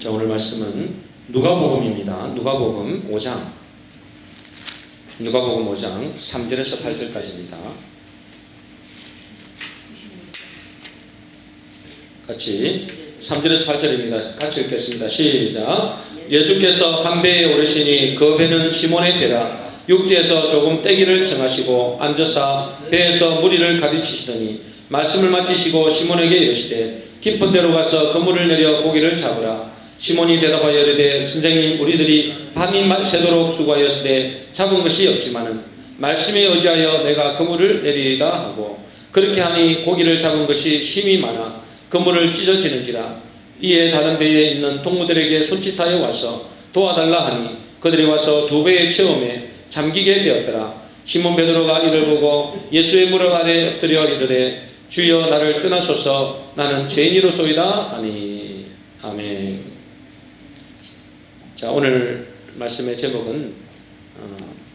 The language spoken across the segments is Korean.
자, 오늘 말씀은 누가복음입니다. 누가복음 5장 3절에서 8절까지입니다. 같이 3절에서 8절입니다. 같이 읽겠습니다. 시작. 예수께서 한 배에 오르시니 그 배는 시몬의 배라. 육지에서 조금 떼기를 청하시고 앉아서 배에서 무리를 가르치시더니 말씀을 마치시고 시몬에게 이르시되 깊은 데로 가서 그물을 내려 고기를 잡으라. 시몬이 대답하여 이르되 선생님, 우리들이 밤이 새도록 수고하였으되 잡은 것이 없지만은 말씀에 의지하여 내가 그물을 내리리다 하고, 그렇게 하니 고기를 잡은 것이 힘이 많아 그물을 찢어지는지라. 이에 다른 배에 있는 동무들에게 손짓하여 와서 도와달라 하니 그들이 와서 두 배의 처음에 잠기게 되었더라. 시몬 베드로가 이를 보고 예수의 무릎 아래 엎드려 이르되 주여, 나를 떠나소서, 나는 죄인이로소이다 하니. 아멘. 자, 오늘 말씀의 제목은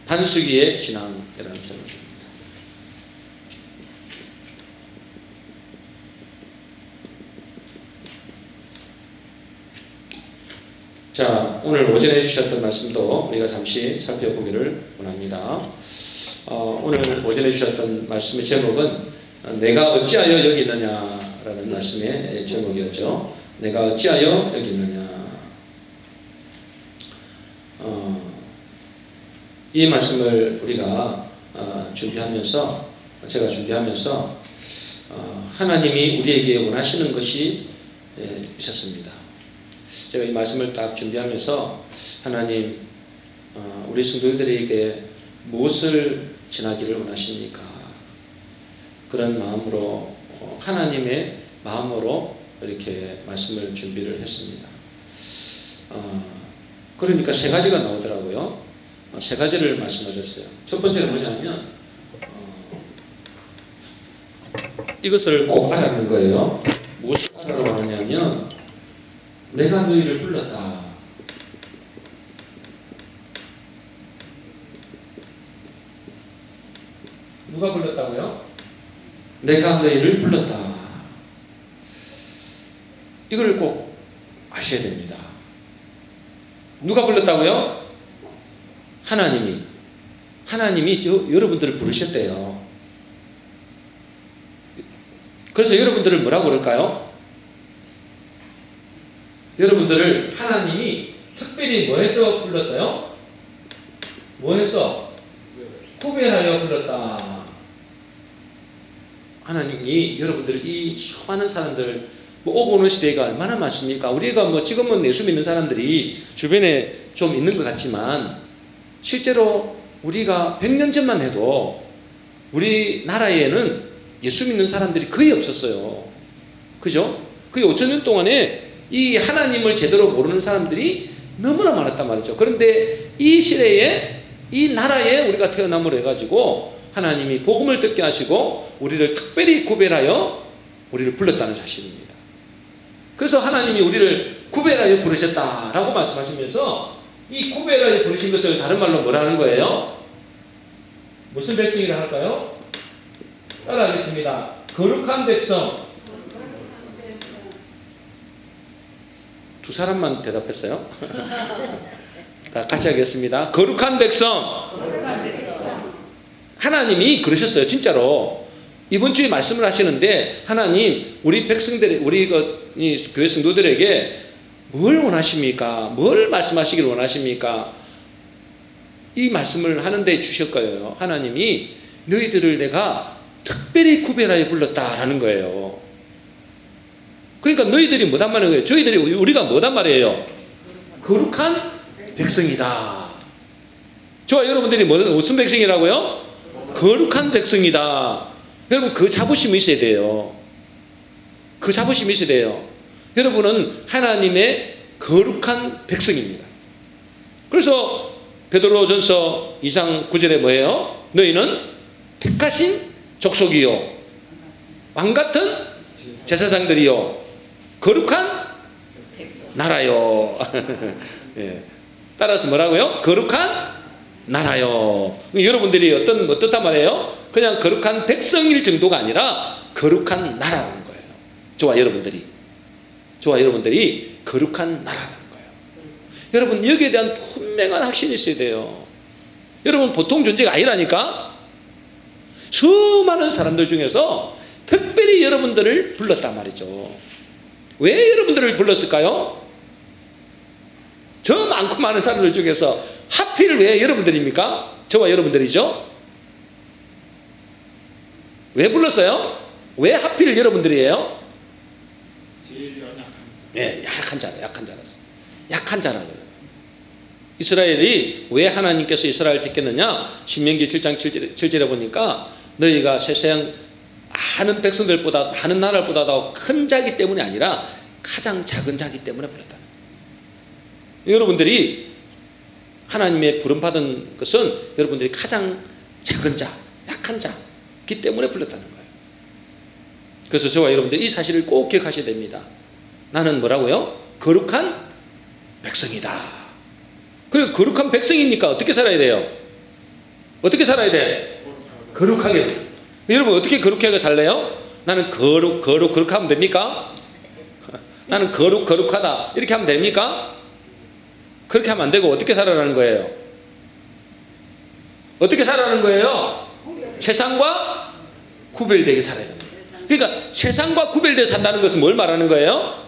반수기의 신앙이라는 제목입니다. 자, 오늘 오전에 주셨던 말씀도 우리가 잠시 살펴보기를 원합니다. 오늘 오전에 주셨던 말씀의 제목은 내가 어찌하여 여기 있느냐라는 말씀의 제목이었죠. 내가 어찌하여 여기 있느냐. 이 말씀을 우리가 제가 준비하면서 하나님이 우리에게 원하시는 것이 있었습니다. 제가 이 말씀을 딱 준비하면서 하나님, 우리 성도들에게 무엇을 전하기를 원하십니까? 그런 마음으로, 하나님의 마음으로 이렇게 말씀을 준비를 했습니다. 그러니까 세 가지가 나오더라고요. 세 가지를 말씀하셨어요. 첫 번째는 뭐냐면 이것을 꼭 알아는 거예요. 무엇을 알아라고 하냐면 내가 너희를 불렀다. 누가 불렀다고요? 내가 너희를 불렀다. 이걸 꼭 아셔야 됩니다. 누가 불렀다고요? 하나님이 여러분들을 부르셨대요. 그래서 여러분들을 뭐라고 그럴까요? 여러분들을 하나님이 특별히 뭐해서 불렀어요? 뭐해서? 구별하여 불렀다. 하나님이 여러분들, 이 수많은 사람들, 오고 오는 시대가 얼마나 많습니까? 우리가 지금은 예수 믿는 사람들이 주변에 좀 있는 것 같지만 실제로 우리가 100년 전만 해도 우리나라에는 예수 믿는 사람들이 거의 없었어요. 그죠? 거의 5,000년 동안에 이 하나님을 제대로 모르는 사람들이 너무나 많았단 말이죠. 그런데 이 시대에, 이 나라에 우리가 태어남으로 해가지고 하나님이 복음을 듣게 하시고 우리를 특별히 구별하여 우리를 불렀다는 사실입니다. 그래서 하나님이 우리를 구별하여 부르셨다라고 말씀하시면서 이 구별하여 부르신 것을 다른 말로 뭐라는 거예요? 무슨 백성이라 할까요? 따라하겠습니다. 거룩한 백성. 두 사람만 대답했어요. 같이 하겠습니다. 거룩한 백성. 하나님이 그러셨어요. 진짜로. 이번 주에 말씀을 하시는데 하나님, 우리 백성들, 우리 교회 성도들에게 뭘 원하십니까? 뭘 말씀하시기를 원하십니까? 이 말씀을 하는데 주실 거예요. 하나님이 너희들을 내가 특별히 구별하여 불렀다라는 거예요. 그러니까 너희들이 뭐단 말이에요? 우리가 뭐단 말이에요? 거룩한 백성이다. 저와 여러분들이 무슨 백성이라고요? 거룩한 백성이다. 여러분, 그 자부심이 있어야 돼요. 그 자부심이 있어야 돼요. 여러분은 하나님의 거룩한 백성입니다. 그래서 베드로전서 2장 9절에 뭐예요? 너희는 택하신 족속이요, 왕같은 제사장들이요, 거룩한 나라요. 예. 따라서 뭐라고요? 거룩한 나라요. 여러분들이 어떻단 말이에요? 그냥 거룩한 백성일 정도가 아니라 거룩한 나라라는 거예요. 저와 여러분들이. 저와 여러분들이 거룩한 나라라는 거예요. 여러분 여기에 대한 분명한 확신이 있어야 돼요. 여러분 보통 존재가 아니라니까. 수많은 사람들 중에서 특별히 여러분들을 불렀단 말이죠. 왜 여러분들을 불렀을까요? 저 많고 많은 사람들 중에서 하필 왜 여러분들입니까? 저와 여러분들이죠. 왜 불렀어요? 왜 하필 여러분들이에요? 제일 연약한. 예, 약한 자라서. 약한 자라는 거예요. 이스라엘이 왜 하나님께서 이스라엘을 택했느냐? 신명기 7장 7절에 보니까 너희가 세상 많은 백성들보다 많은 나라보다 큰 자기 때문이 아니라 가장 작은 자기 때문에 불렀다. 여러분들이 하나님의 부름받은 것은 여러분들이 가장 작은 자, 약한 자기 때문에 불렀다는 거예요. 그래서 저와 여러분들 이 사실을 꼭 기억하셔야 됩니다. 나는 뭐라고요? 거룩한 백성이다. 그리고 거룩한 백성이니까 어떻게 살아야 돼요? 어떻게 살아야 돼? 거룩하게. 여러분 어떻게 거룩하게 살래요? 나는 거룩하면 됩니까? 나는 거룩하다 이렇게 하면 됩니까? 그렇게 하면 안 되고 어떻게 살아라는 거예요? 어떻게 살아라는 거예요? 세상과 구별되게 살아야 됩니다. 그러니까 세상과 구별되게 산다는 것은 뭘 말하는 거예요?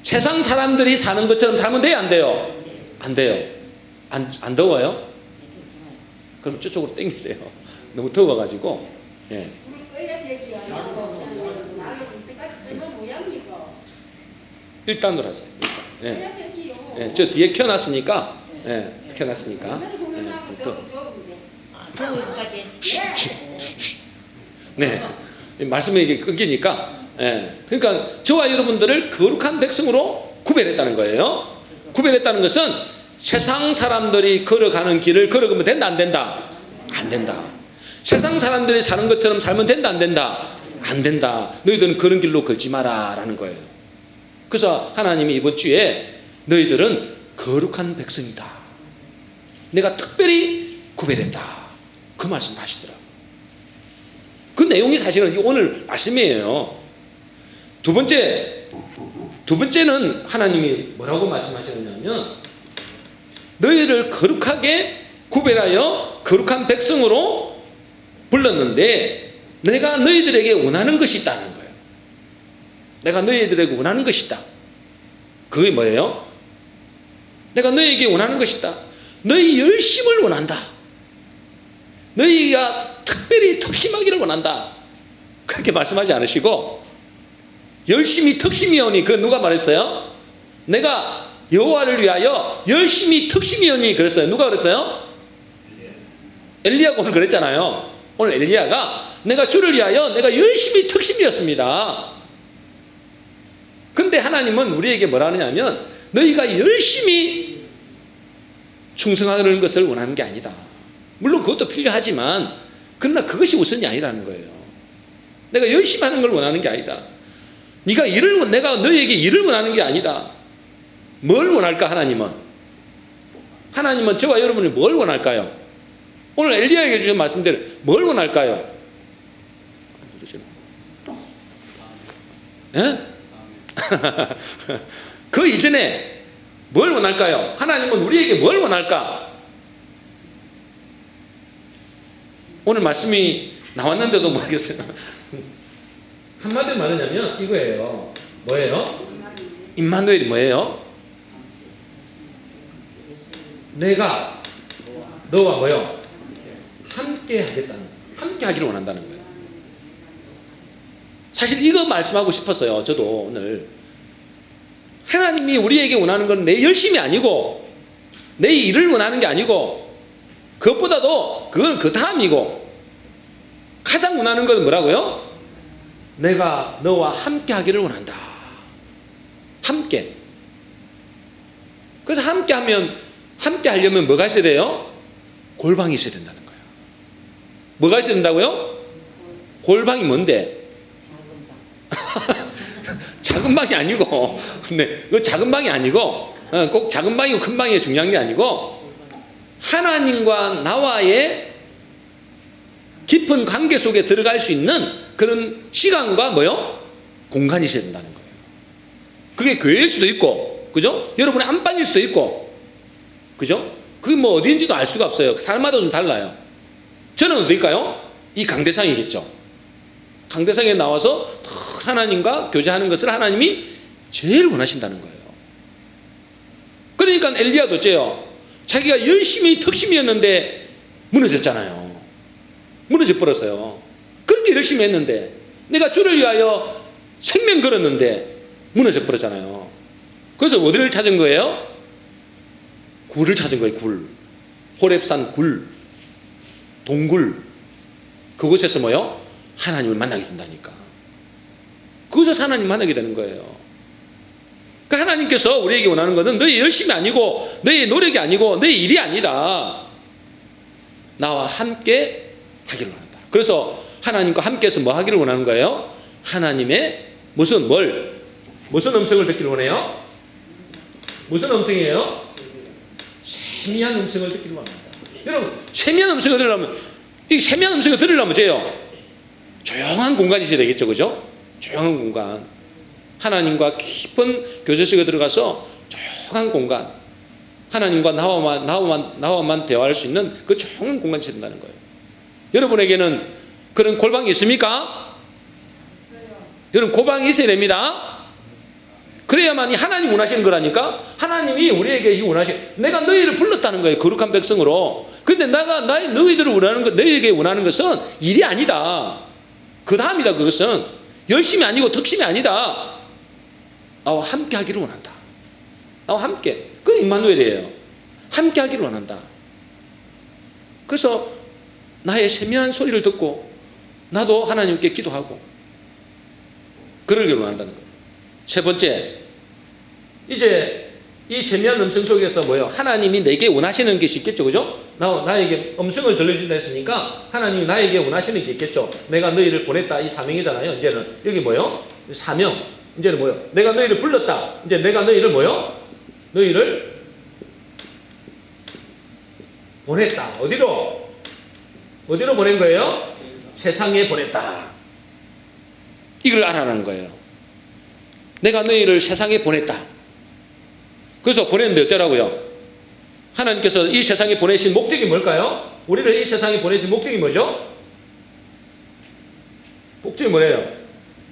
세상 사람들이 사는 것처럼 살면 돼요? 안 돼요? 안 돼요. 안 더워요? 그럼 저쪽으로 당기세요. 너무 더워가지고. 예. 일단 놀았어요. 예. 예. 저 뒤에 켜놨으니까. 예. 켜놨으니까. 네. 말씀이 이게 끊기니까. 예. 그러니까 저와 여러분들을 거룩한 백성으로 구별했다는 거예요. 구별했다는 것은 세상 사람들이 걸어가는 길을 걸어가면 된다, 안 된다? 안 된다. 세상 사람들이 사는 것처럼 살면 된다, 안 된다? 안 된다. 너희들은 그런 길로 걸지 마라 라는 거예요. 그래서 하나님이 이번 주에 너희들은 거룩한 백성이다. 내가 특별히 구별했다. 그 말씀 하시더라고요. 그 내용이 사실은 오늘 말씀이에요. 두 번째는 하나님이 뭐라고 말씀하셨냐면 너희를 거룩하게 구별하여 거룩한 백성으로 불렀는데 내가 너희들에게 원하는 것이 있다는 거예요. 내가 너희들에게 원하는 것이 있다. 그게 뭐예요? 내가 너희에게 원하는 것이 있다. 너희 열심을 원한다. 너희가 특별히 특심하기를 원한다. 그렇게 말씀하지 않으시고 열심히 특심이오니 그 누가 말했어요? 내가 여호와를 위하여 열심히 특심이오니 그랬어요. 누가 그랬어요? 엘리야가 오늘 그랬잖아요. 오늘 엘리야가 내가 주를 위하여 내가 열심히 특심이었습니다. 근데 하나님은 우리에게 뭐라 하느냐면 너희가 열심히 충성하는 것을 원하는 게 아니다. 물론 그것도 필요하지만 그러나 그것이 우선이 아니라는 거예요. 내가 열심히 하는 걸 원하는 게 아니다. 내가 너희에게 일을 원하는 게 아니다. 뭘 원할까 하나님은? 하나님은 저와 여러분이 뭘 원할까요? 오늘 엘리야에게 주신 말씀대로 뭘 원할까요? 예? 그 이전에 뭘 원할까요? 하나님은 우리에게 뭘 원할까? 오늘 말씀이 나왔는데도 모르겠어요. 한마디로 말하냐면 이거예요. 뭐예요? 임마누엘이 뭐예요? 내가 너와 뭐요? 함께 하겠다는 거예요. 함께 하기를 원한다는 거예요. 사실 이거 말씀하고 싶었어요. 저도 오늘 하나님이 우리에게 원하는 건 내 열심이 아니고 내 일을 원하는 게 아니고 그것보다도 그건 그 다음이고 가장 원하는 건 뭐라고요? 내가 너와 함께 하기를 원한다. 함께. 그래서 함께 하려면 뭐가 있어야 돼요? 골방이 있어야 된다는 거예요. 뭐가 있어야 된다고요? 골방이 뭔데? 작은 방이 아니고, 근데 그 작은 방이 아니고, 꼭 작은 방이고 큰 방이 중요한 게 아니고, 하나님과 나와의 깊은 관계 속에 들어갈 수 있는 그런 시간과 뭐요? 공간이 있어야 된다는 거예요. 그게 교회일 수도 있고, 그죠? 여러분의 안방일 수도 있고, 그죠? 그게 뭐 어디인지도 알 수가 없어요. 사람마다 좀 달라요. 저는 어디일까요? 이 강대상이겠죠. 강대상에 나와서 하나님과 교제하는 것을 하나님이 제일 원하신다는 거예요. 그러니까 엘리야도 어째요? 자기가 열심히 턱심이었는데 무너졌잖아요. 무너져 버렸어요. 그렇게 열심히 했는데, 내가 주를 위하여 생명 걸었는데 무너져 버렸잖아요. 그래서 어디를 찾은 거예요? 굴을 찾은 거예요. 굴. 호렙산 굴, 동굴. 그곳에서 뭐요? 하나님을 만나게 된다니까. 그곳에서 하나님 만나게 되는 거예요. 그 하나님께서 우리에게 원하는 것은 너의 열심이 아니고, 너의 노력이 아니고, 너의 일이 아니다. 나와 함께 하기를 원한다. 그래서 하나님과 함께해서 뭐 하기를 원하는 거예요? 하나님의 무슨 음성을 듣기를 원해요? 무슨 음성이에요? 세미한 음성을 듣기를 원합니다. 여러분, 세미한 음성을 들으려면, 이 세미한 음성을 들으려면 어째요? 조용한 공간이 있어야 되겠죠, 그죠? 조용한 공간. 하나님과 깊은 교제 속에 들어가서 조용한 공간. 하나님과 나와만 대화할 수 있는 그 조용한 공간이 있어야 된다는 거예요. 여러분에게는 그런 골방이 있습니까? 여러분, 골방이 있어야 됩니다. 그래야만이 하나님 원하시는 거라니까. 하나님이 우리에게 이 내가 너희를 불렀다는 거예요. 거룩한 백성으로. 근데 내가 너희들을 원하는 것, 너희에게 원하는 것은 일이 아니다. 그 다음이다. 그것은 열심이 아니고 덕심이 아니다. 나와 함께 하기를 원한다. 나와 함께. 그게 임마누엘이에요. 함께 하기를 원한다. 그래서 나의 세미한 소리를 듣고 나도 하나님께 기도하고 그러기를 원한다는 거예요. 세 번째, 이제 이 세미한 음성 속에서 뭐예요? 하나님이 내게 원하시는 것이 있겠죠, 그죠? 나에게 음성을 들려주신다 했으니까 하나님이 나에게 원하시는 게 있겠죠. 내가 너희를 보냈다, 이 사명이잖아요. 이제는 여기 뭐예요? 사명. 이제는 뭐예요? 내가 너희를 불렀다. 이제 내가 너희를 뭐예요? 너희를 보냈다. 어디로 보낸 거예요? 세상에 보냈다. 이걸 알아라는 거예요. 내가 너희를 세상에 보냈다. 그래서 보냈는데 어쩌라고요? 하나님께서 이 세상에 보내신 목적이 뭘까요? 우리를 이 세상에 보내신 목적이 뭐죠? 목적이 뭐예요?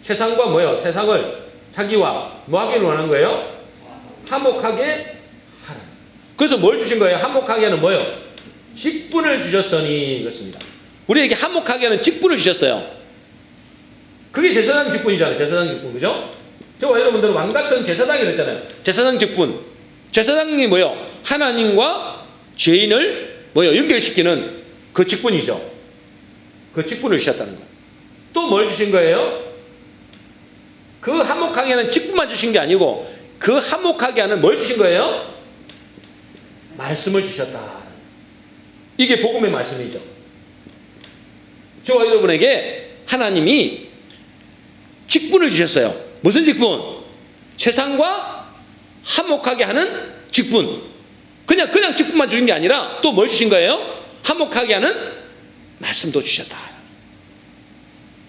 세상과 뭐예요? 세상을 자기와 뭐 하기를 원하는 거예요? 화목하게 하라. 그래서 뭘 주신 거예요? 화목하게 하는 뭐예요? 직분을 주셨으니 그렇습니다. 우리에게 화목하게 하는 직분을 주셨어요. 그게 제사장 직분이잖아요. 제사장 직분, 그죠? 저와 여러분들은 왕 같은 제사장이 그랬잖아요. 제사장 직분. 제사장이 뭐요? 하나님과 죄인을 뭐요? 연결시키는 그 직분이죠. 그 직분을 주셨다는 거예요. 또 뭘 주신 거예요? 그 화목하게 하는 직분만 주신 게 아니고 그 화목하게 하는 뭘 주신 거예요? 말씀을 주셨다. 이게 복음의 말씀이죠. 저와 여러분에게 하나님이 직분을 주셨어요. 무슨 직분? 세상과 화목하게 하는 직분. 그냥 직분만 주신 게 아니라 또 뭘 주신 거예요? 화목하게 하는 말씀도 주셨다.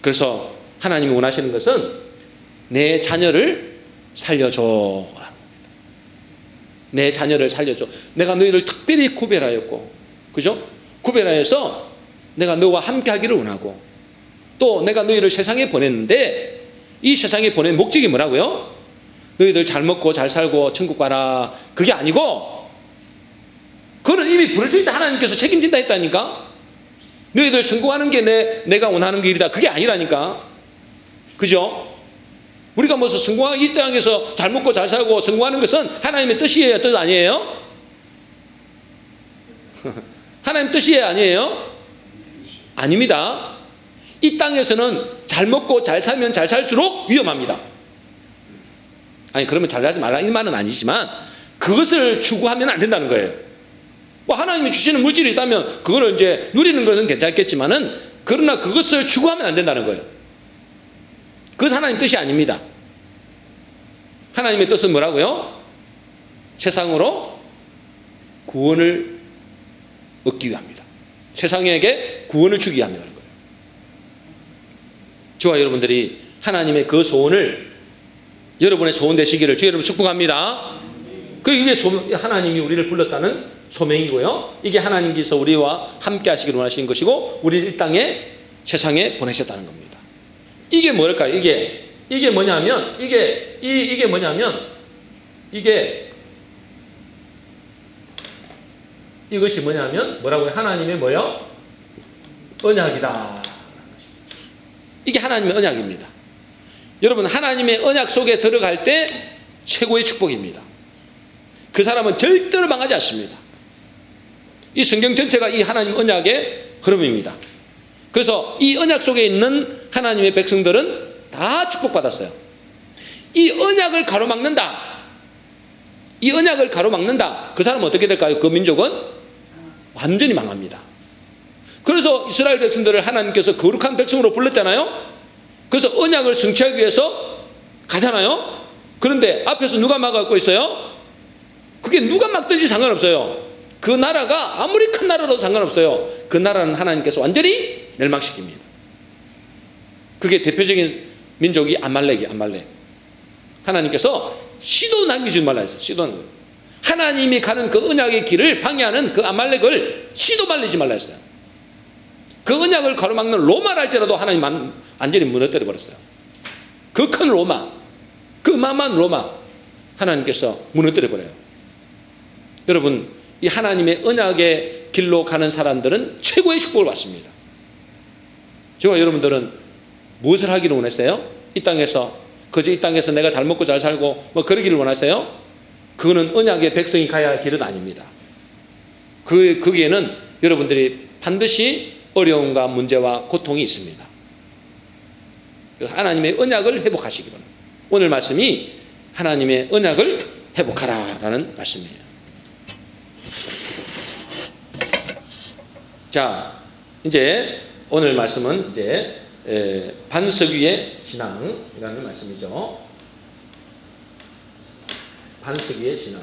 그래서 하나님이 원하시는 것은 내 자녀를 살려줘. 내 자녀를 살려줘. 내가 너희를 특별히 구별하였고, 그죠? 구별하여서 내가 너와 함께 하기를 원하고, 또 내가 너희를 세상에 보냈는데 이 세상에 보낸 목적이 뭐라고요? 너희들 잘 먹고 잘 살고 천국 가라. 그게 아니고, 그거는 이미 부르실 때 하나님께서 책임진다 했다니까. 너희들 성공하는 게 내가 원하는 길이다. 그게 아니라니까. 그죠? 우리가 무슨 성공하기 이 땅에서 잘 먹고 잘 살고 성공하는 것은 하나님의 뜻이에요? 뜻 아니에요? 하나님 뜻이에요? 아니에요? 아닙니다. 이 땅에서는 잘 먹고 잘 살면 잘 살수록 위험합니다. 아니, 그러면 잘 살지 말라 이 말은 아니지만 그것을 추구하면 안 된다는 거예요. 뭐 하나님이 주시는 물질이 있다면 그거를 이제 누리는 것은 괜찮겠지만은, 그러나 그것을 추구하면 안 된다는 거예요. 그것은 하나님 뜻이 아닙니다. 하나님의 뜻은 뭐라고요? 세상으로 구원을 얻기 위함이다. 세상에게 구원을 주기 위함이라는 거예요. 저와 여러분들이 하나님의 그 소원을 여러분의 소원 되시기를 주 여러분 축복합니다. 이게 하나님이 우리를 불렀다는 소명이고요. 이게 하나님께서 우리와 함께 하시기를 원하시는 것이고 우리를 이 땅에 세상에 보내셨다는 겁니다. 이게 뭘까요? 이게 뭐냐면 이게 뭐냐면 이것이 뭐냐면 뭐라고요? 하나님의 뭐요? 언약이다. 이게 하나님의 언약입니다. 여러분 하나님의 언약 속에 들어갈 때 최고의 축복입니다. 그 사람은 절대로 망하지 않습니다. 이 성경 전체가 이 하나님 언약의 흐름입니다. 그래서 이 언약 속에 있는 하나님의 백성들은 다 축복받았어요. 이 언약을 가로막는다. 이 언약을 가로막는다. 그 사람은 어떻게 될까요? 그 민족은 완전히 망합니다. 그래서 이스라엘 백성들을 하나님께서 거룩한 백성으로 불렀잖아요. 그래서 언약을 성취하기 위해서 가잖아요. 그런데 앞에서 누가 막아갖고 있어요? 그게 누가 막든지 상관없어요. 그 나라가 아무리 큰 나라라도 상관없어요. 그 나라는 하나님께서 완전히 멸망시킵니다. 그게 대표적인 민족이 아말렉이 아말렉. 하나님께서 씨도 남기지 말라 했어요. 씨도. 하나님이 가는 그 언약의 길을 방해하는 그 아말렉을 씨도 말리지 말라 했어요. 그 언약을 가로막는 로마를 할지라도 하나님 완전히 무너뜨려 버렸어요. 그 큰 로마, 그 어마어마한 로마 하나님께서 무너뜨려 버려요. 여러분 이 하나님의 언약의 길로 가는 사람들은 최고의 축복을 받습니다. 저와 여러분들은 무엇을 하기를 원했어요? 이 땅에서 그저 이 땅에서 내가 잘 먹고 잘 살고 뭐 그러기를 원하세요? 그거는 언약의 백성이 가야 할 길은 아닙니다. 거기에는 여러분들이 반드시 어려움과 문제와 고통이 있습니다. 그래서 하나님의 언약을 회복하시기 바랍니다. 오늘 말씀이 하나님의 언약을 회복하라라는 말씀이에요. 자, 이제 오늘 말씀은 이제 반석 위의 신앙이라는 말씀이죠. 반석 위의 신앙.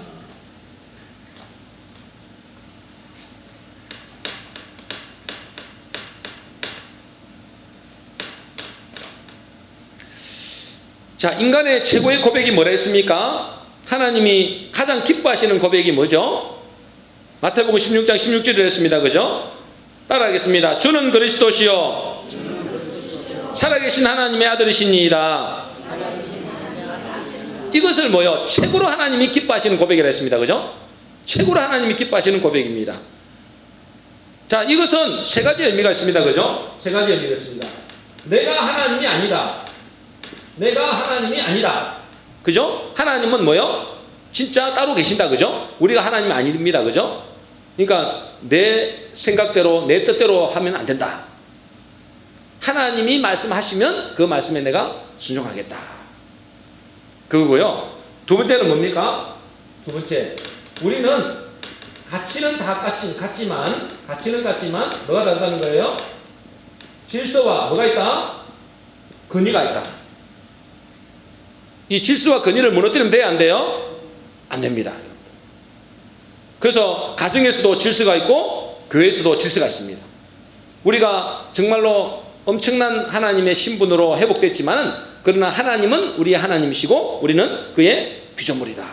자, 인간의 최고의 고백이 뭐라 했습니까? 하나님이 가장 기뻐하시는 고백이 뭐죠? 마태복음 16장 16절에 했습니다. 그죠? 따라하겠습니다. 주는 그리스도시요 살아계신 하나님의 아들이시니이다. 이것을 뭐요? 최고로 하나님이 기뻐하시는 고백이라 했습니다. 그죠? 최고로 하나님이 기뻐하시는 고백입니다. 자, 이것은 세 가지 의미가 있습니다. 그죠? 세 가지 의미가 있습니다. 내가 하나님이 아니다. 내가 하나님이 아니다. 그죠? 하나님은 뭐요? 진짜 따로 계신다. 그죠? 우리가 하나님이 아닙니다. 그죠? 그러니까 내 생각대로 내 뜻대로 하면 안 된다. 하나님이 말씀하시면 그 말씀에 내가 순종하겠다. 그거고요. 두 번째는 뭡니까? 두 번째, 우리는 가치는 다 가치는 같지만 뭐가 다르다는 거예요? 질서와 뭐가 있다? 근위가 있다. 이 질서와 근위를 무너뜨리면 돼야 안 돼요? 안 됩니다. 그래서 가정에서도 질서가 있고 교회에서도 질서가 있습니다. 우리가 정말로 엄청난 하나님의 신분으로 회복됐지만 그러나 하나님은 우리의 하나님이시고 우리는 그의 피조물이다.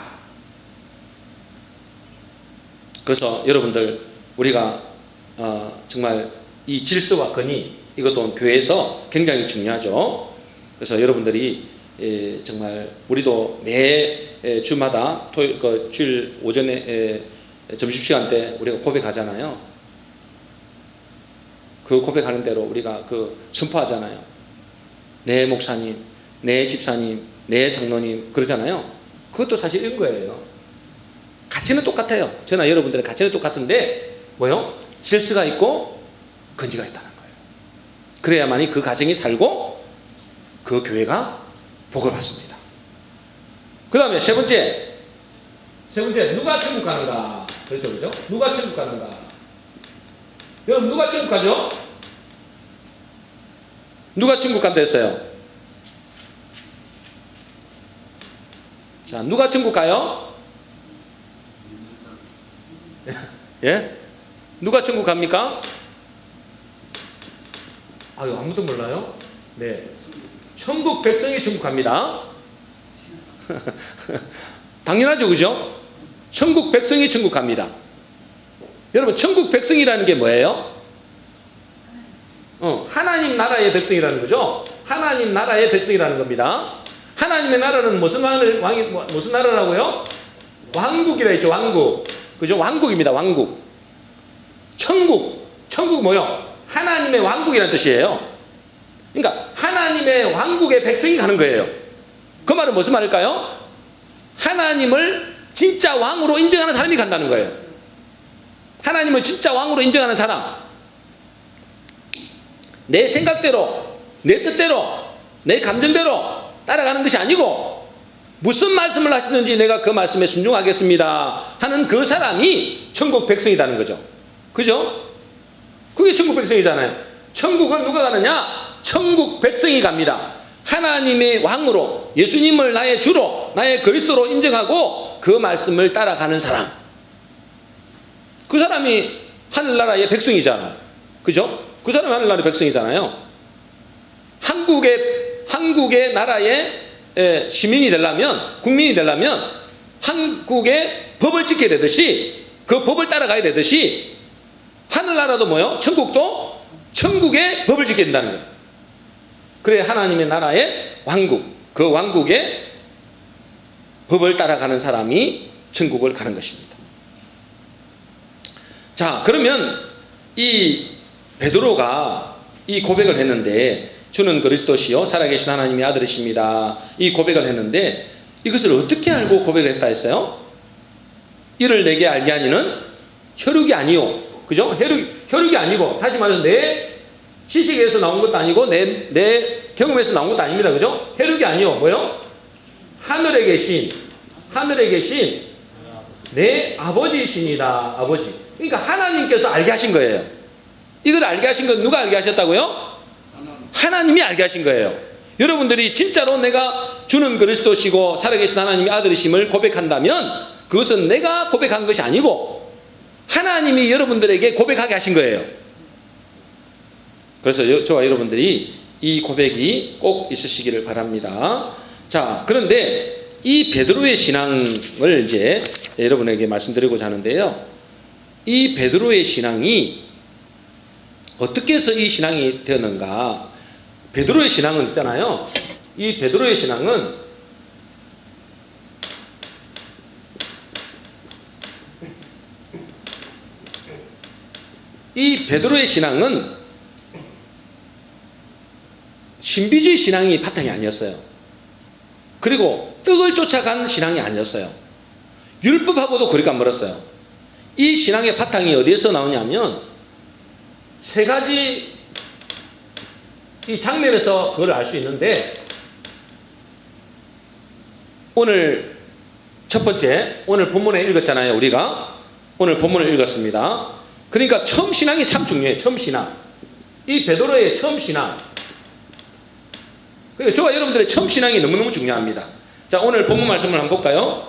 그래서 여러분들 우리가 정말 이 질서와 근위 이것도 교회에서 굉장히 중요하죠. 그래서 여러분들이 정말 우리도 매 주마다 주일 오전에 점심시간 때 우리가 고백하잖아요. 그 고백하는 대로 우리가 선포하잖아요. 내 목사님, 내 집사님, 내 장로님 그러잖아요. 그것도 사실 이런 거예요. 가치는 똑같아요. 저나 여러분들의 가치는 똑같은데 뭐요? 질서가 있고 근지가 있다는 거예요. 그래야만이 그 가정이 살고 그 교회가 복을 받습니다. 그 다음에 세 번째 누가 천국 가는가? 그렇죠, 그죠? 누가 천국 가는가? 여러분 누가 천국 가죠? 누가 천국 간다 했어요? 자, 누가 천국 가요? 예? 누가 천국 갑니까? 아유, 아무도 몰라요? 네. 천국 백성이 천국 갑니다. 당연하죠, 그죠? 천국 백성이 천국 갑니다. 여러분, 천국 백성이라는 게 뭐예요? 하나님 나라의 백성이라는 거죠. 하나님 나라의 백성이라는 겁니다. 하나님의 나라는 무슨 무슨 나라라고요? 왕국이라 했죠, 왕국. 그죠? 왕국입니다, 왕국. 천국 뭐요? 하나님의 왕국이라는 뜻이에요. 그러니까 하나님의 왕국의 백성이 가는 거예요. 그 말은 무슨 말일까요? 하나님을 진짜 왕으로 인정하는 사람이 간다는 거예요. 하나님을 진짜 왕으로 인정하는 사람. 내 생각대로, 내 뜻대로, 내 감정대로 따라가는 것이 아니고 무슨 말씀을 하시는지 내가 그 말씀에 순종하겠습니다 하는 그 사람이 천국 백성이라는 거죠. 그죠? 그게 천국 백성이잖아요. 천국을 누가 가느냐? 천국 백성이 갑니다. 하나님의 왕으로, 예수님을 나의 주로, 나의 그리스도로 인정하고 그 말씀을 따라가는 사람. 그 사람이 하늘나라의 백성이잖아요. 그죠? 그 사람이 하늘나라의 백성이잖아요. 한국의 나라의 시민이 되려면, 국민이 되려면 한국의 법을 지켜야 되듯이, 그 법을 따라가야 되듯이 하늘나라도 뭐요? 천국도 천국의 법을 지켜야 된다는 거예요. 그래 하나님의 나라의 왕국, 그 왕국의 법을 따라가는 사람이 천국을 가는 것입니다. 자, 그러면 이 베드로가 이 고백을 했는데, 주는 그리스도시요 살아계신 하나님의 아들이십니다, 이 고백을 했는데 이것을 어떻게 알고 고백을 했다 했어요? 이를 내게 알게 하니는 혈육이 아니요, 그죠? 혈육이 아니고, 다시 말해서 내 지식에서 나온 것도 아니고 내 경험에서 나온 것도 아닙니다, 그죠? 혈육이 아니요, 뭐요? 하늘에 계신 내 아버지이십니다. 아버지. 그러니까 하나님께서 알게 하신 거예요. 이걸 알게 하신 건 누가 알게 하셨다고요? 하나님이 알게 하신 거예요. 여러분들이 진짜로 내가 주는 그리스도시고 살아계신 하나님의 아들이심을 고백한다면 그것은 내가 고백한 것이 아니고 하나님이 여러분들에게 고백하게 하신 거예요. 그래서 저와 여러분들이 이 고백이 꼭 있으시기를 바랍니다. 자, 그런데 이 베드로의 신앙을 이제 여러분에게 말씀드리고자 하는데요. 이 베드로의 신앙이 어떻게 해서 이 신앙이 되었는가? 베드로의 신앙은 있잖아요. 이 베드로의 신앙은 신비주의 신앙이 바탕이 아니었어요. 그리고 떡을 쫓아간 신앙이 아니었어요. 율법하고도 거리가 멀었어요. 이 신앙의 바탕이 어디에서 나오냐면 세 가지 이 장면에서 그걸 알 수 있는데, 오늘 첫 번째, 오늘 본문에 읽었잖아요. 우리가 오늘 본문을 읽었습니다. 그러니까 처음 신앙이 참 중요해요. 처음 신앙. 이 베드로의 처음 신앙. 그러니까 저와 여러분들의 처음 신앙이 너무너무 중요합니다. 자, 오늘 본문 말씀을 한번 볼까요?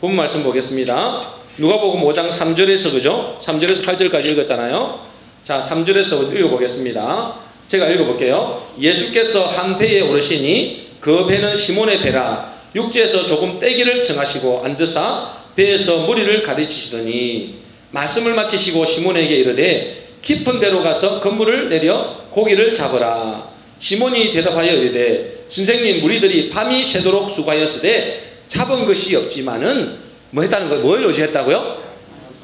본문 말씀 보겠습니다. 누가복음 5장 3절에서, 그죠? 3절에서 8절까지 읽었잖아요. 자, 3절에서 읽어보겠습니다. 제가 읽어볼게요. 예수께서 한 배에 오르시니 그 배는 시몬의 배라. 육지에서 조금 떼기를 정하시고 앉으사 배에서 무리를 가르치시더니 말씀을 마치시고 시몬에게 이르되 깊은 데로 가서 그물을 내려 고기를 잡으라. 시몬이 대답하여 이르되 선생님, 무리들이 밤이 새도록 수고하였으되 잡은 것이 없지만은 뭐 했다는 거예요? 뭘 의지했다고요?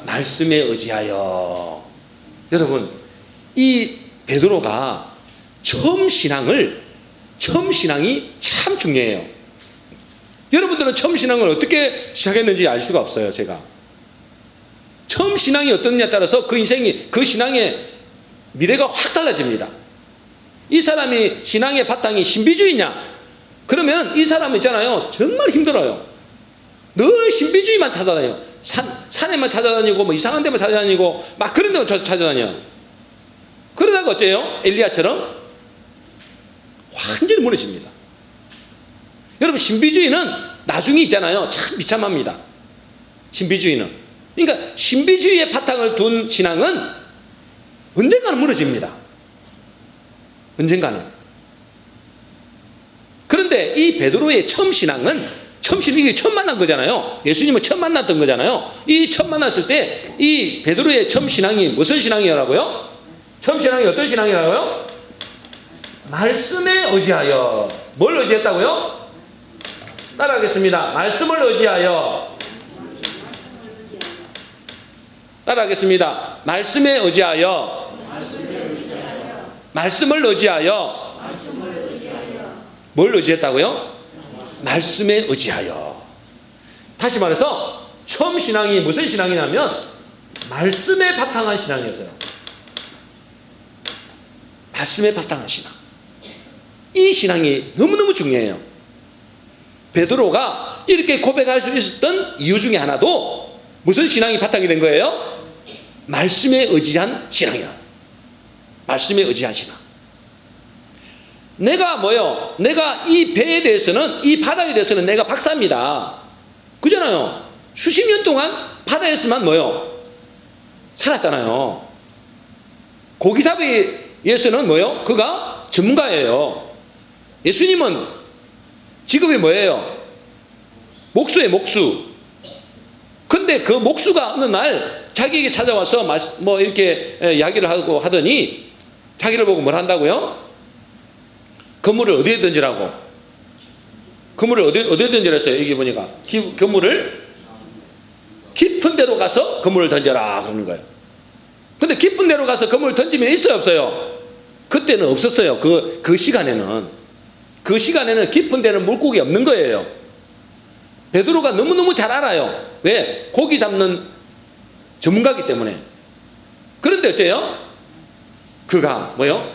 말씀에 의지하여. 여러분, 이 베드로가 처음 신앙이 참 중요해요. 여러분들은 처음 신앙을 어떻게 시작했는지 알 수가 없어요. 제가 처음 신앙이 어떻느냐에 따라서 그 인생이, 그 신앙의 미래가 확 달라집니다. 이 사람이 신앙의 바탕이 신비주의냐? 그러면 이 사람은 있잖아요, 정말 힘들어요. 늘 신비주의만 찾아다녀요. 산에만 찾아다니고 뭐 이상한 데만 찾아다니고 막 그런 데만 찾아다녀요. 그러다가 어째요? 엘리야처럼 완전히 무너집니다. 여러분, 신비주의는 나중에 있잖아요, 참 비참합니다. 신비주의는. 그러니까 신비주의의 바탕을 둔 신앙은 언젠가는 무너집니다. 언젠가는. 그런데 이 베드로의 처음 신앙은 이게 처음 만난 거잖아요. 예수님은 처음 만났던 거잖아요. 이 처음 만났을 때 이 베드로의 처음 신앙이 무슨 신앙이라고요? 처음 신앙이 어떤 신앙이라고요? 말씀에 의지하여. 뭘 의지했다고요? 따라하겠습니다. 말씀을 의지하여. 따라하겠습니다. 말씀에 의지하여. 말씀을 의지하여. 뭘 의지했다고요? 말씀에 의지하여. 다시 말해서 처음 신앙이 무슨 신앙이냐면 말씀에 바탕한 신앙이었어요. 말씀에 바탕한 신앙. 이 신앙이 너무너무 중요해요. 베드로가 이렇게 고백할 수 있었던 이유 중에 하나도 무슨 신앙이 바탕이 된 거예요? 말씀에 의지한 신앙이야. 말씀에 의지한 신앙. 내가 뭐요? 내가 이 배에 대해서는, 이 바다에 대해서는 내가 박사입니다. 그잖아요. 수십 년 동안 바다에서만 뭐요? 살았잖아요. 고기잡이에서는 뭐요? 그가 전문가예요. 예수님은 직업이 뭐예요? 목수예요, 목수. 근데 그 목수가 어느 날 자기에게 찾아와서 뭐 이렇게 이야기를 하고 하더니 자기를 보고 뭘 한다고요? 그물을 어디에 던지라고? 그물을 어디에 던지라 했어요? 여기 보니까 그물을 깊은 데로 가서 그물을 던져라 그러는 거예요. 근데 깊은 데로 가서 그물을 던지면 있어요, 없어요? 그때는 없었어요. 그 시간에는. 그 시간에는 깊은 데는 물고기 없는 거예요. 베드로가 너무너무 잘 알아요. 왜? 고기 잡는 전문가이기 때문에. 그런데 어째요? 그가 뭐요?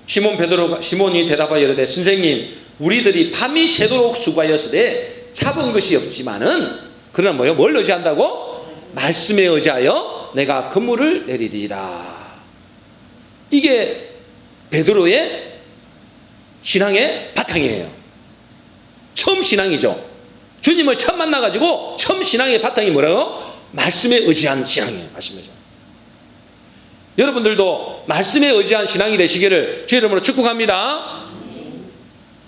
시몬이 대답하여 이르되 선생님 우리들이 밤이 새도록 수고하였으되 잡은 것이 없지만은 그러나 뭐요? 뭘 의지한다고? 말씀에 의지하여 내가 그물을 내리리이다. 이게 베드로의 신앙의 바탕이에요. 처음 신앙이죠. 주님을 처음 만나가지고 처음 신앙의 바탕이 뭐라고? 말씀에 의지한 신앙이에요. 말씀에 의지한. 여러분들도 말씀에 의지한 신앙이 되시기를 주의 이름으로 축복합니다.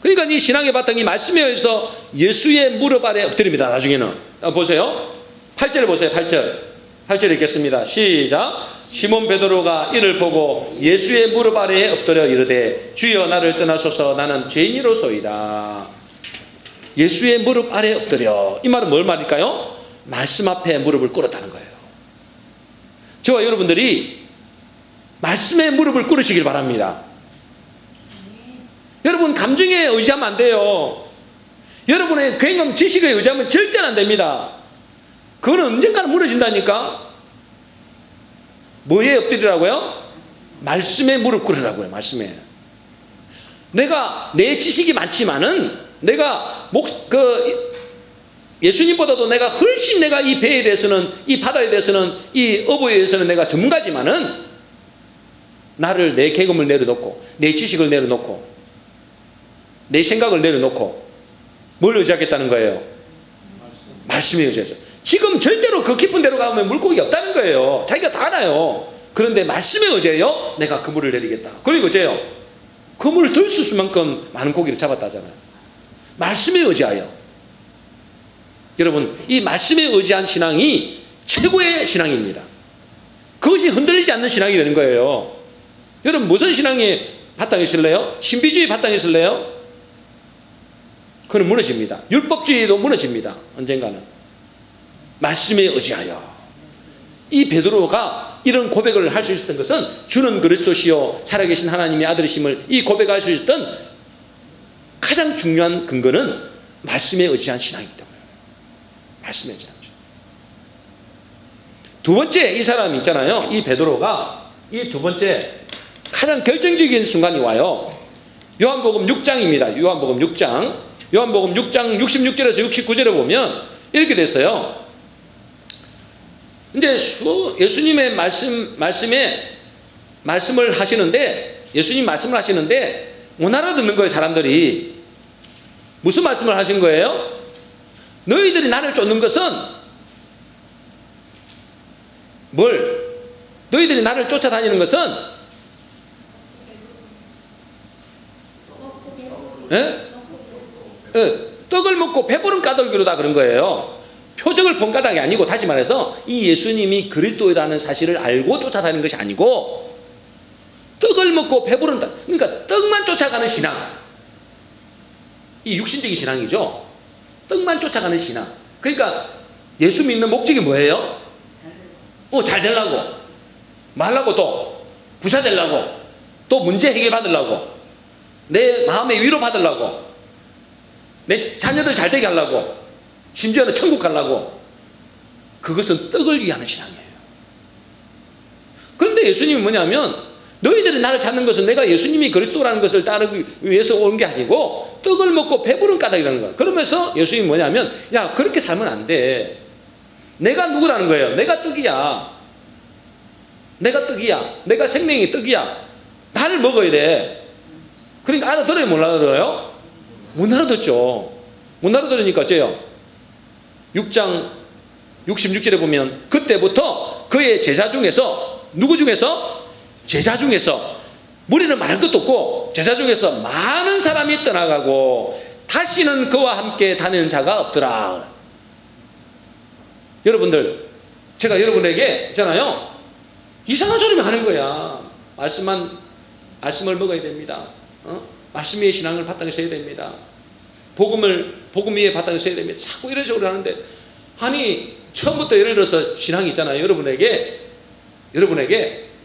그러니까 이 신앙의 바탕이 말씀에 의해서 예수의 무릎 아래 엎드립니다. 나중에는 보세요. 8절에 보세요. 8절 읽겠습니다. 시작. 시몬 베드로가 이를 보고 예수의 무릎 아래에 엎드려 이르되 주여 나를 떠나소서 나는 죄인이로소이다. 예수의 무릎 아래에 엎드려. 이 말은 뭘 말일까요? 말씀 앞에 무릎을 꿇었다는 거예요. 저와 여러분들이 말씀에 무릎을 꿇으시길 바랍니다. 여러분 감정에 의지하면 안 돼요. 여러분의 경험 지식에 의지하면 절대는 안 됩니다. 그건 언젠가는 무너진다니까. 뭐에 엎드리라고요? 말씀에 무릎 꿇으라고요. 말씀에. 내가 내 지식이 많지만은 내가 예수님보다도 내가 훨씬 내가 이 배에 대해서는 이 바다에 대해서는 이 어부에 대해서는 내가 전문가지만은 나를 내 경험을 내려놓고 내 지식을 내려놓고 내 생각을 내려놓고 뭘 의지하겠다는 거예요? 말씀에 의지하죠. 지금 절대로 그 깊은 데로 가면 물고기 없다는 거예요. 자기가 다 알아요. 그런데 말씀에 의지해요. 내가 그물을 내리겠다. 그리고 어째요? 그물을 들 수 있을 만큼 많은 고기를 잡았다 하잖아요. 말씀에 의지하여. 여러분 이 말씀에 의지한 신앙이 최고의 신앙입니다. 그것이 흔들리지 않는 신앙이 되는 거예요. 여러분 무슨 신앙이 바탕에 있을래요? 신비주의 바탕에 있을래요? 그건 무너집니다. 율법주의도 무너집니다. 언젠가는. 말씀에 의지하여. 이 베드로가 이런 고백을 할 수 있었던 것은 주는 그리스도시요 살아계신 하나님의 아들이심을 이 고백할 수 있었던 가장 중요한 근거는 말씀에 의지한 신앙이기 때문에. 말씀에 의지한 신앙. 두 번째 이 사람이 있잖아요. 이 베드로가 이 두 번째 가장 결정적인 순간이 와요. 요한복음 6장입니다. 요한복음 6장 66절에서 69절에 보면 이렇게 됐어요. 이제 예수님의 말씀을 하시는데 예수님 말씀을 하시는데 못 알아듣는 거예요. 사람들이. 무슨 말씀을 하신 거예요? 너희들이 나를 쫓는 것은 뭘? 너희들이 나를 쫓아다니는 것은 예? 예. 떡을 먹고 배부른 까닭으로다 그런 거예요. 표적을 본 까닭이 아니고, 다시 말해서 이 예수님이 그리스도라는 사실을 알고 쫓아다니는 것이 아니고 떡을 먹고 배부른다. 그러니까 떡만 쫓아가는 신앙, 이 육신적인 신앙이죠. 떡만 쫓아가는 신앙. 그러니까 예수 믿는 목적이 뭐예요? 잘 되려고, 말라고, 또 부자 되려고, 또 문제 해결 받으려고, 내 마음의 위로 받으려고, 내 자녀들 잘 되게 하려고, 심지어는 천국 가려고. 그것은 떡을 위하는 신앙이에요. 그런데 예수님이 뭐냐면, 너희들이 나를 찾는 것은 내가 예수님이 그리스도라는 것을 따르기 위해서 온 게 아니고 떡을 먹고 배부른 까닭이라는 거예요. 그러면서 예수님이 뭐냐면, 야, 그렇게 살면 안 돼. 내가 누구라는 거예요? 내가 떡이야. 내가 떡이야. 내가 생명이 떡이야. 나를 먹어야 돼. 그러니까 알아들어요, 못 알아들어요? 못 알아듣죠. 못 알아들으니까 어째요? 6장 66절에 보면, 그때부터 그의 제자 중에서, 누구 중에서? 제자 중에서, 무리는 말할 것도 없고 제자 중에서 많은 사람이 떠나가고 다시는 그와 함께 다니는 자가 없더라. 여러분들, 제가 여러분에게 있잖아요, 이상한 소리만 하는 거야. 말씀을 먹어야 됩니다. 말씀 위에 신앙을 바탕에 서야 됩니다. 복음 위에 바탕에 서야 됩니다. 자꾸 이런 식으로 하는데, 아니 처음부터 예를 들어서 신앙이 있잖아요. 여러분에게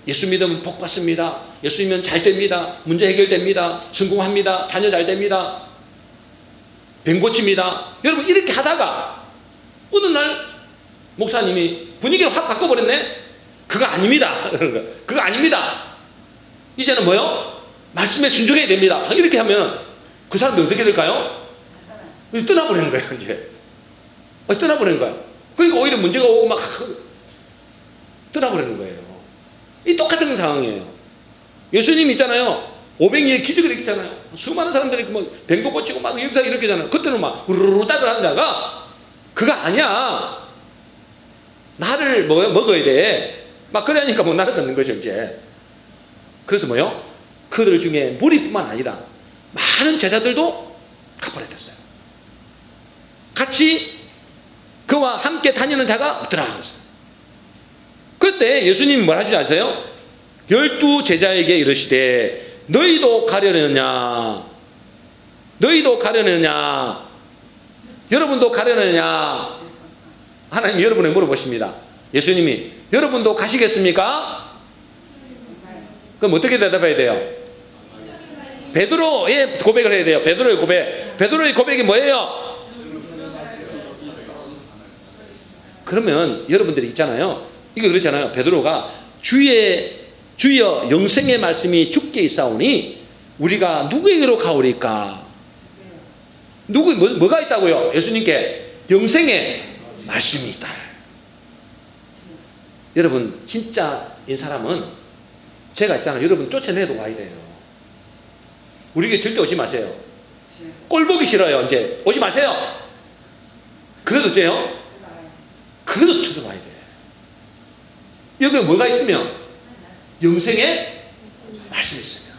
예수 믿으면 복 받습니다. 예수 믿으면 잘 됩니다. 문제 해결됩니다. 성공합니다. 자녀 잘 됩니다. 병 고칩니다. 여러분, 이렇게 하다가 어느 날 목사님이 분위기를 확 바꿔버렸네. 그거 아닙니다. 그거 아닙니다. 이제는 뭐요? 말씀에 순종해야 됩니다. 이렇게 하면 그 사람들 어떻게 될까요? 떠나버리는 거예요. 이제 떠나버리는 거야. 그러니까 오히려 문제가 오고 막 떠나버리는 거예요. 이 똑같은 상황이에요. 예수님 있잖아요, 500일 기적을 일으키잖아요. 수많은 사람들이 뭐 병도 고치고 막 역사 일으키잖아요. 그때는 막 우르르 따라하는 자가, 그거 아니야. 나를 먹어야 돼. 막 그러니까 뭐 나를 듣는 거죠, 이제. 그래서 뭐요? 그들 중에 무리뿐만 아니라 많은 제자들도 가버렸어요. 같이 그와 함께 다니는 자가 없더라. 그때 예수님이 뭘 하시지 아세요? 12 제자에게 이르시되, 너희도 가려느냐? 너희도 가려느냐? 여러분도 가려느냐? 하나님 여러분에게 물어보십니다. 예수님이, 여러분도 가시겠습니까? 그럼 어떻게 대답해야 돼요? 베드로의 고백을 해야 돼요. 베드로의 고백. 베드로의 고백이 뭐예요? 그러면 여러분들이 있잖아요, 이거 그렇잖아요. 베드로가 주여 영생의 말씀이 주께 있사오니 우리가 누구에게로 가오리까? 뭐가 있다고요? 예수님께 영생의 말씀이 있다. 여러분, 진짜인 사람은, 제가 있잖아요, 여러분 쫓아내도 와야 돼요. 우리에게 절대 오지 마세요. 꼴 보기 싫어요. 이제 오지 마세요. 그래도 어째요? 그래도 쳐들어와야 돼. 여기 뭐가 있으면? 영생의 말씀이 있으면.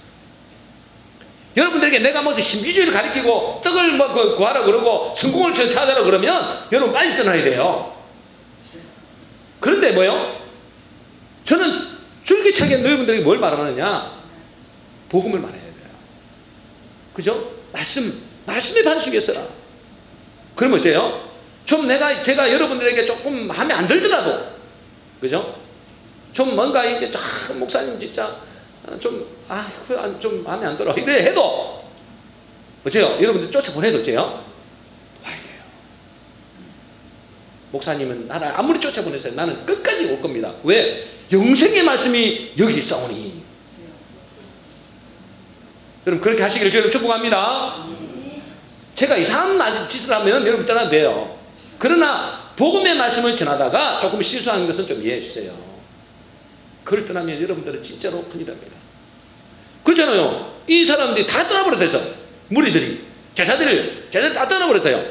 여러분들에게 내가 무슨 신비주의를 가리키고 떡을 구하라 그러고 성공을 찾아라 그러면 여러분 빨리 떠나야 돼요. 그런데 뭐요? 저는 줄기차게 너희분들에게 뭘 말하느냐? 복음을 말해야 돼요. 그죠? 말씀에 반수에 서라. 그러면 어째요? 제가 여러분들에게 조금 마음에 안 들더라도, 그죠? 좀 뭔가 이게 목사님 진짜 좀 마음에 안 들어 이래 해도 어째요? 여러분들 쫓아보내도 어째요? 와야 돼요. 목사님은 나를 아무리 쫓아보내세요, 나는 끝까지 올 겁니다. 왜? 영생의 말씀이 여기 있사오니. 여러분 그렇게 하시기를 저는 축복합니다. 제가 이상한 짓을 하면 여러분 떠나도 돼요. 그러나 복음의 말씀을 전하다가 조금 실수하는 것은 좀 이해해 주세요. 그걸 떠나면 여러분들은 진짜로 큰일 납니다. 그렇잖아요. 이 사람들이 다 떠나버렸어요. 무리들이, 제자들이 다 떠나버렸어요.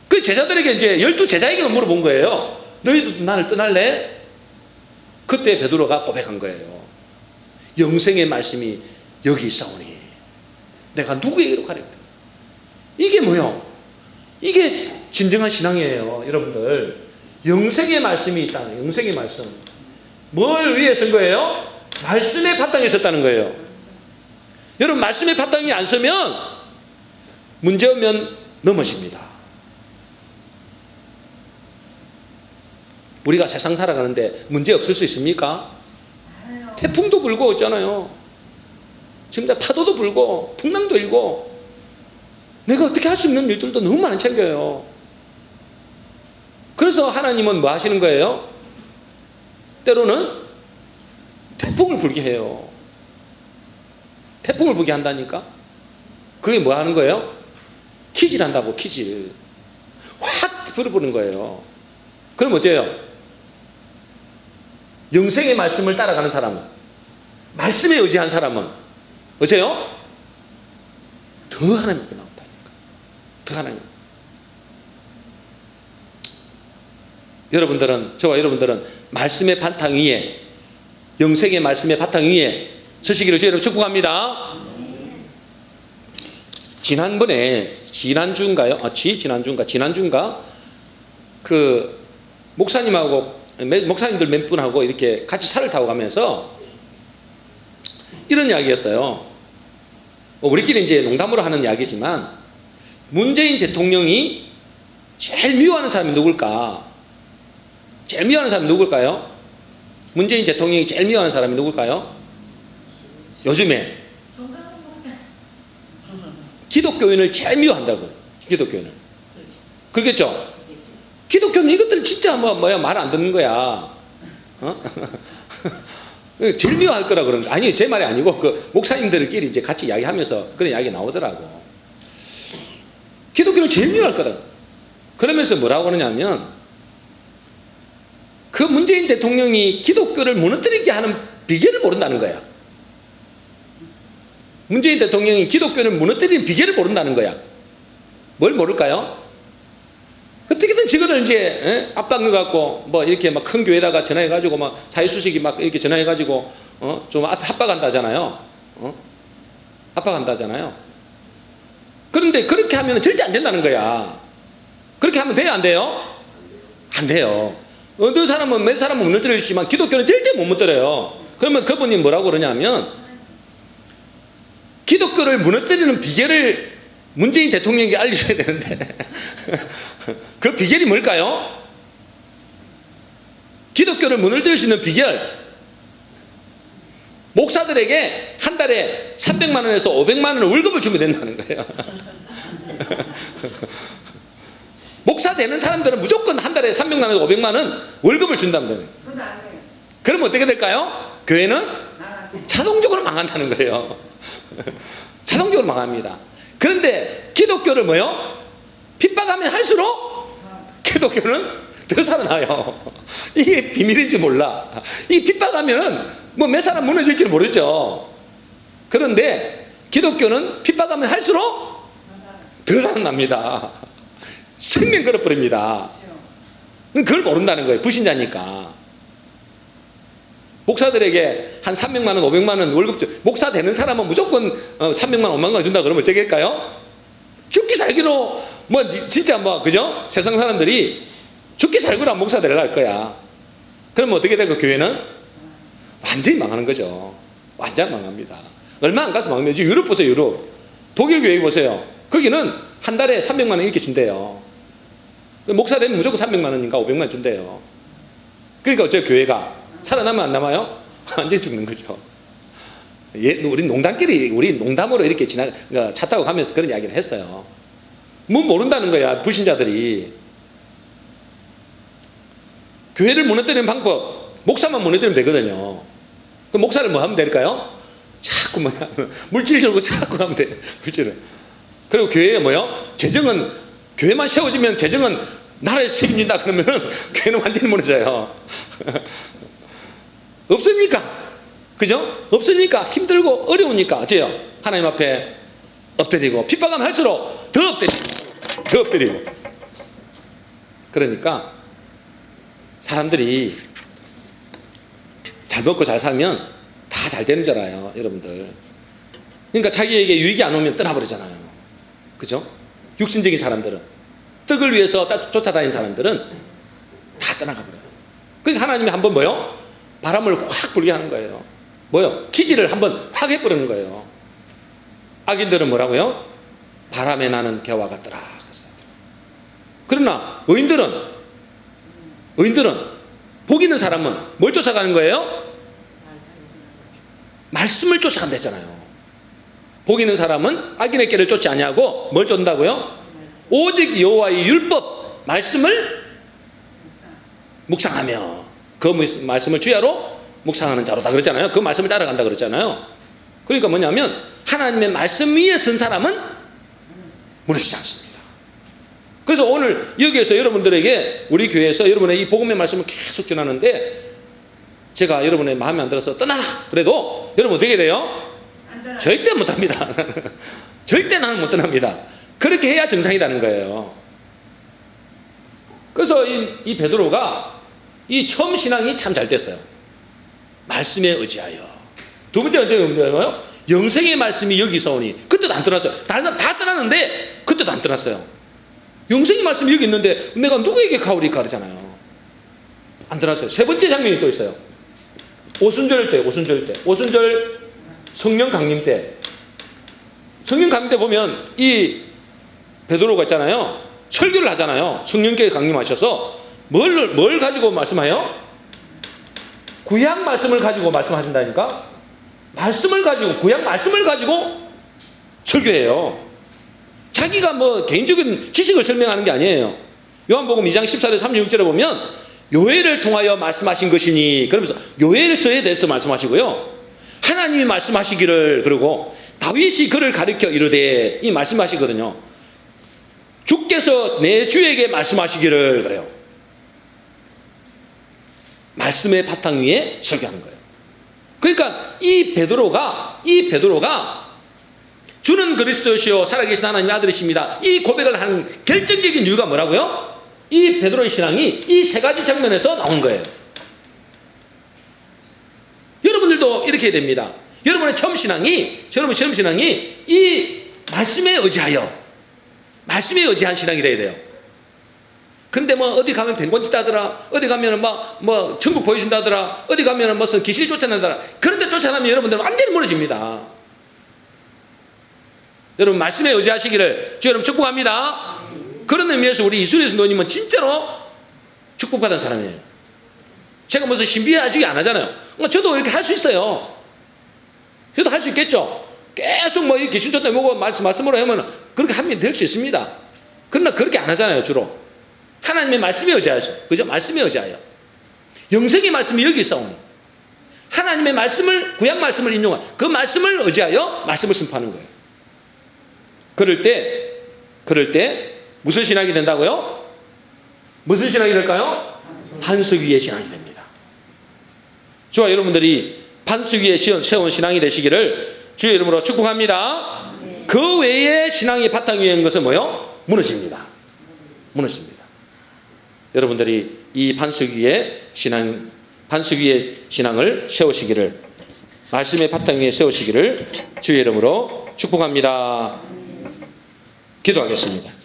그 제자들에게 이제 12 제자에게 물어본 거예요. 너희도 나를 떠날래? 그때 베드로가 고백한 거예요. 영생의 말씀이 여기 있사오니 내가 누구에게로 가릴까? 이게 뭐요? 이게 진정한 신앙이에요. 여러분들, 영생의 말씀이 있다는, 영생의 말씀. 뭘 위해 쓴 거예요? 말씀의 바탕에 섰다는 거예요. 여러분, 말씀의 바탕이 안 서면 문제 오면 넘어집니다. 우리가 세상 살아가는데 문제 없을 수 있습니까? 태풍도 불고 있잖아요. 지금 파도도 불고 풍랑도 일고 내가 어떻게 할 수 있는 일들도 너무 많이 챙겨요. 그래서 하나님은 뭐 하시는 거예요? 때로는 태풍을 불게 해요. 태풍을 불게 한다니까? 그게 뭐 하는 거예요? 키질 한다고, 키질. 확 불어버리는 거예요. 그럼 어때요? 영생의 말씀을 따라가는 사람은, 말씀에 의지한 사람은 어째요? 더 하나님 앞에 나온다니까. 더 하나님. 여러분들은, 저와 여러분들은 말씀의 바탕 위에, 영생의 말씀의 바탕 위에 서시기를 저희 여러분 축복합니다. 지난번에, 지난주인가 그 목사님들 몇 분하고 이렇게 같이 차를 타고 가면서 이런 이야기였어요. 우리끼리 이제 농담으로 하는 이야기지만, 문재인 대통령이 제일 미워하는 사람이 누굴까? 제일 미워하는 사람이 누굴까요? 문재인 대통령이 제일 미워하는 사람이 누굴까요? 요즘에 기독교인을 제일 미워한다고요. 기독교인을. 그렇겠죠? 기독교는 이것들 진짜 말 안 듣는 거야. 어? 제일 미워할 거라 그런 거. 아니, 제 말이 아니고 그 목사님들끼리 이제 같이 이야기하면서 그런 이야기 나오더라고. 기독교는 제일 미워할 거라고. 그러면서 뭐라고 하느냐면, 그 문재인 대통령이 기독교를 무너뜨리게 하는 비결을 모른다는 거야. 문재인 대통령이 기독교를 무너뜨리는 비결을 모른다는 거야. 뭘 모를까요? 어떻게든 저거를 이제 압박 넣어갖고 뭐 이렇게 막 큰 교회다가 전화해가지고 막 사회수식이 막 이렇게 전화해가지고 좀 압박한다잖아요. 압박한다잖아요. 그런데 그렇게 하면 절대 안 된다는 거야. 그렇게 하면 돼요, 안 돼요? 안 돼요. 어느 사람은 몇 사람은 무너뜨려 주지만 기독교는 절대 못 무너뜨려요. 그러면 그분이 뭐라고 그러냐면, 기독교를 무너뜨리는 비결을 문재인 대통령에게 알려줘야 되는데 그 비결이 뭘까요? 기독교를 무너뜨릴 수 있는 비결, 목사들에게 한 달에 300만 원에서 500만 원을 월급을 주면 된다는 거예요. 목사 되는 사람들은 무조건 한 달에 300만 원에서 500만 원 월급을 준다는 거예요. 그럼 어떻게 될까요? 교회는 자동적으로 망한다는 거예요. 자동적으로 망합니다. 그런데 기독교를 뭐요? 핍박하면 할수록 기독교는 더 살아나요. 이게 비밀인지 몰라. 이 핍박하면 뭐 몇 사람 무너질지 모르죠. 그런데 기독교는 핍박하면 할수록 더 살아납니다. 생명 걸어버립니다. 그걸 모른다는 거예요. 불신자니까. 목사들에게 한 300만 원, 500만 원 월급 목사 되는 사람은 무조건 300만 원, 500만 원 준다 그러면 어쩌겠까요? 죽기 살기로 진짜 그죠? 세상 사람들이 죽기 살기로 목사 되려고 할 거야. 그러면 어떻게 되고 교회는 완전히 망하는 거죠. 완전 망합니다. 얼마 안 가서 망하면 유럽 보세요. 유럽. 독일 교회 보세요. 거기는 한 달에 300만 원 이렇게 준대요. 목사 되면 무조건 300만 원인가 500만 원 준대요. 그러니까 어째 교회가 살아나면 안 남아요? 완전히 죽는 거죠. 우리 농담끼리, 우리 농담으로 이렇게 차 타고 가면서 그런 이야기를 했어요. 뭐 모른다는 거야, 불신자들이. 교회를 무너뜨리는 방법, 목사만 무너뜨리면 되거든요. 그럼 목사를 뭐 하면 될까요? 자꾸 물질적으로 자꾸 하면 돼, 물질을. 그리고 교회에 재정은, 교회만 세워지면 재정은 나라에서 책임진다 그러면은 교회는 완전히 무너져요. 없으니까. 그죠? 없으니까 힘들고 어려우니까 어째요? 하나님 앞에 엎드리고 핍박하면 할수록 더 엎드리고 그러니까 사람들이 잘 먹고 잘 살면 다 잘 되는 줄 알아요, 여러분들. 그러니까 자기에게 유익이 안 오면 떠나버리잖아요. 그죠? 육신적인 사람들은. 떡을 위해서 쫓아다니는 사람들은 다 떠나가 버려요. 그러니까 하나님이 한번 뭐요? 바람을 확 불게 하는 거예요. 뭐요? 기지를 한번 확 해버리는 거예요. 악인들은 뭐라고요? 바람에 나는 개와 같더라. 그러나 의인들은 복 있는 사람은 뭘 쫓아가는 거예요? 말씀을 쫓아간다 했잖아요. 복 있는 사람은 악인의 길을 쫓지 아니하고 뭘 쫓는다고요? 오직 여호와의 율법 말씀을 묵상하며 그 말씀을 주야로 묵상하는 자로다 그랬잖아요. 그 말씀을 따라간다 그랬잖아요. 그러니까 뭐냐면 하나님의 말씀 위에 선 사람은 무너지지 않습니다. 그래서 오늘 여기에서 여러분들에게 우리 교회에서 여러분의 이 복음의 말씀을 계속 전하는데 제가 여러분의 마음에 안 들어서 떠나라 그래도 여러분 어떻게 돼요? 절대 못합니다. 절대 나는 못 떠납니다. 그렇게 해야 정상이라는 거예요. 그래서 이 베드로가 이 처음 신앙이 참 잘 됐어요. 말씀에 의지하여. 두 번째 언제 뭐예요? 영생의 말씀이 여기서 오니 그때도 안 떠났어요. 다른 사람 다 떠났는데 그때도 안 떠났어요. 영생의 말씀이 여기 있는데 내가 누구에게 가오리까 그러잖아요. 안 떠났어요. 세 번째 장면이 또 있어요. 오순절 성령 강림 때. 성령 강림 때 보면 이 베드로가 있잖아요. 설교를 하잖아요. 성령께 강림하셔서 뭘 가지고 말씀해요? 구약 말씀을 가지고 말씀하신다니까? 구약 말씀을 가지고 설교해요. 자기가 뭐 개인적인 지식을 설명하는 게 아니에요. 요한복음 2장 14절 36절에 보면 요엘을 통하여 말씀하신 것이니 그러면서 요엘서에 대해서 말씀하시고요. 하나님이 말씀하시기를 그러고 다윗이 그를 가리켜 이르되 이 말씀하시거든요. 주께서 내 주에게 말씀하시기를 그래요. 말씀의 바탕 위에 설교하는 거예요. 그러니까 이 베드로가 주는 그리스도시요 살아계신 하나님의 아들이십니다. 이 고백을 하는 결정적인 이유가 뭐라고요? 이 베드로의 신앙이 이 세 가지 장면에서 나온 거예요. 여러분들도 이렇게 해야 됩니다. 여러분의 처음 신앙이 이 말씀에 의지한 신앙이 돼야 돼요. 근데 뭐 어디 가면 뱅곤짓다더라, 어디 가면은 뭐 천국 보여준다더라, 어디 가면은 무슨 귀신이 쫓아낸다더라. 그런 데 쫓아나면 여러분들은 완전히 무너집니다. 여러분 말씀에 의지하시기를 주 여러분 축복합니다. 그런 의미에서 우리 이순희 선도님은 진짜로 축복받은 사람이에요. 제가 무슨 신비하시게 안 하잖아요. 저도 이렇게 할 수 있어요. 저도 할 수 있겠죠. 계속 뭐 이렇게 귀신 쫓아내고 말씀으로 하면 그렇게 하면 될 수 있습니다. 그러나 그렇게 안 하잖아요. 주로 하나님의 말씀에 의지하여서, 그죠? 말씀에 의지하여 영생의 말씀이 여기 있어오니 하나님의 말씀을 구약 말씀을 인용한 그 말씀을 의지하여 말씀을 선포하는 거예요. 그럴 때 무슨 신앙이 된다고요? 무슨 신앙이 될까요? 반석 위의 신앙이 됩니다. 저와 여러분들이 반석 위에 세운 신앙이 되시기를 주의 이름으로 축복합니다. 그 외에 신앙이 바탕 위에 있는 것은 뭐요? 무너집니다. 여러분들이 이 반석 위에 신앙을 세우시기를, 말씀의 바탕 위에 세우시기를 주의 이름으로 축복합니다. 기도하겠습니다.